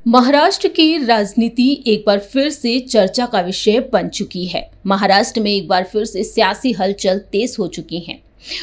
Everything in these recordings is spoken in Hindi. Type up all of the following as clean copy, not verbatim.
महाराष्ट्र की राजनीति एक बार फिर से चर्चा का विषय बन चुकी है। महाराष्ट्र में एक बार फिर से सियासी हलचल तेज हो चुकी है।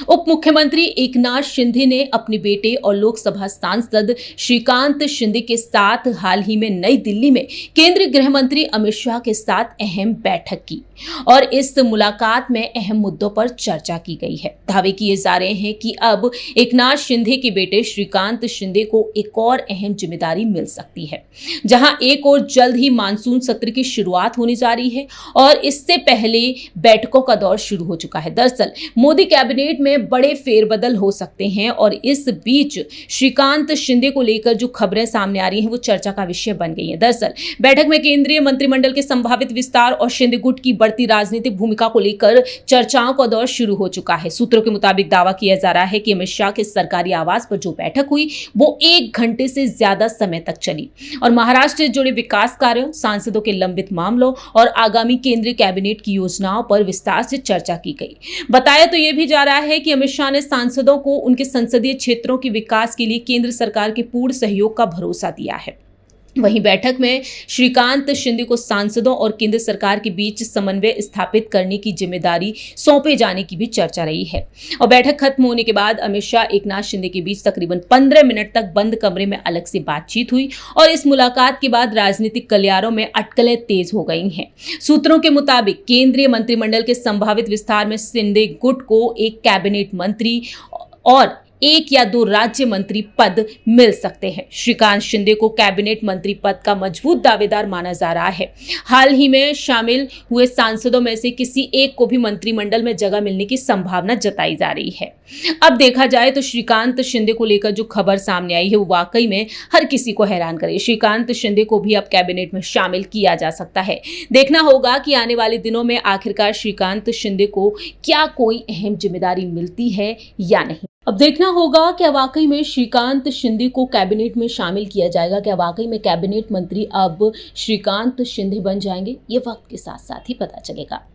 उप मुख्यमंत्री एकनाथ शिंदे ने अपने बेटे और लोकसभा सांसद श्रीकांत शिंदे के साथ हाल ही में नई दिल्ली में केंद्रीय गृह मंत्री अमित शाह के साथ अहम बैठक की और इस मुलाकात में अहम मुद्दों पर चर्चा की गई है। दावे किए जा रहे हैं कि अब एकनाथ शिंदे के बेटे श्रीकांत शिंदे को एक और अहम जिम्मेदारी मिल सकती है, जहां एक और जल्द ही मानसून सत्र की शुरुआत होने जा रही है और इससे पहले बैठकों का दौर शुरू हो चुका है। दरअसल मोदी कैबिनेट में बड़े फेरबदल हो सकते हैं और इस बीच श्रीकांत शिंदे को लेकर जो खबरें सामने आ रही हैं वो चर्चा का विषय बन गई हैं। दरअसल बैठक में केंद्रीय मंत्रिमंडल के संभावित विस्तार और शिंदे गुट की बढ़ती राजनीतिक भूमिका को लेकर चर्चाओं का दौर शुरू हो चुका है। सूत्रों के मुताबिक दावा किया जा रहा है कि अमित शाह के सरकारी आवास पर जो बैठक हुई वो 1 घंटे से ज्यादा समय तक चली और महाराष्ट्र से जुड़े विकास कार्यों, सांसदों के लंबित मामलों और आगामी केंद्रीय कैबिनेट की योजनाओं पर विस्तार से चर्चा की गई। बताया तो यह भी जा रहा है कि अमित शाह ने सांसदों को उनके संसदीय क्षेत्रों के विकास के लिए केंद्र सरकार के पूर्ण सहयोग का भरोसा दिया है। वहीं बैठक में श्रीकांत शिंदे को सांसदों और केंद्र सरकार के बीच समन्वय स्थापित करने की जिम्मेदारी सौंपे जाने की भी चर्चा रही है और बैठक खत्म होने के बाद अमित शाह एकनाथ शिंदे के बीच तकरीबन 15 मिनट तक बंद कमरे में अलग से बातचीत हुई और इस मुलाकात के बाद राजनीतिक गलियारों में अटकलें तेज हो गई हैं। सूत्रों के मुताबिक केंद्रीय मंत्रिमंडल के संभावित विस्तार में शिंदे गुट को एक कैबिनेट मंत्री और 1 या 2 राज्य मंत्री पद मिल सकते हैं। श्रीकांत शिंदे को कैबिनेट मंत्री पद का मजबूत दावेदार माना जा रहा है। हाल ही में शामिल हुए सांसदों में से किसी एक को भी मंत्रिमंडल में जगह मिलने की संभावना जताई जा रही है। अब देखा जाए तो श्रीकांत शिंदे को लेकर जो खबर सामने आई है वो वाकई में हर किसी को हैरान करे। श्रीकांत शिंदे को भी अब कैबिनेट में शामिल किया जा सकता है। देखना होगा कि आने वाले दिनों में आखिरकार श्रीकांत शिंदे को क्या कोई अहम जिम्मेदारी मिलती है या नहीं। अब देखना होगा कि वाकई में श्रीकांत शिंदे को कैबिनेट में शामिल किया जाएगा, क्या वाकई में कैबिनेट मंत्री अब श्रीकांत शिंदे बन जाएंगे, ये वक्त के साथ साथ ही पता चलेगा।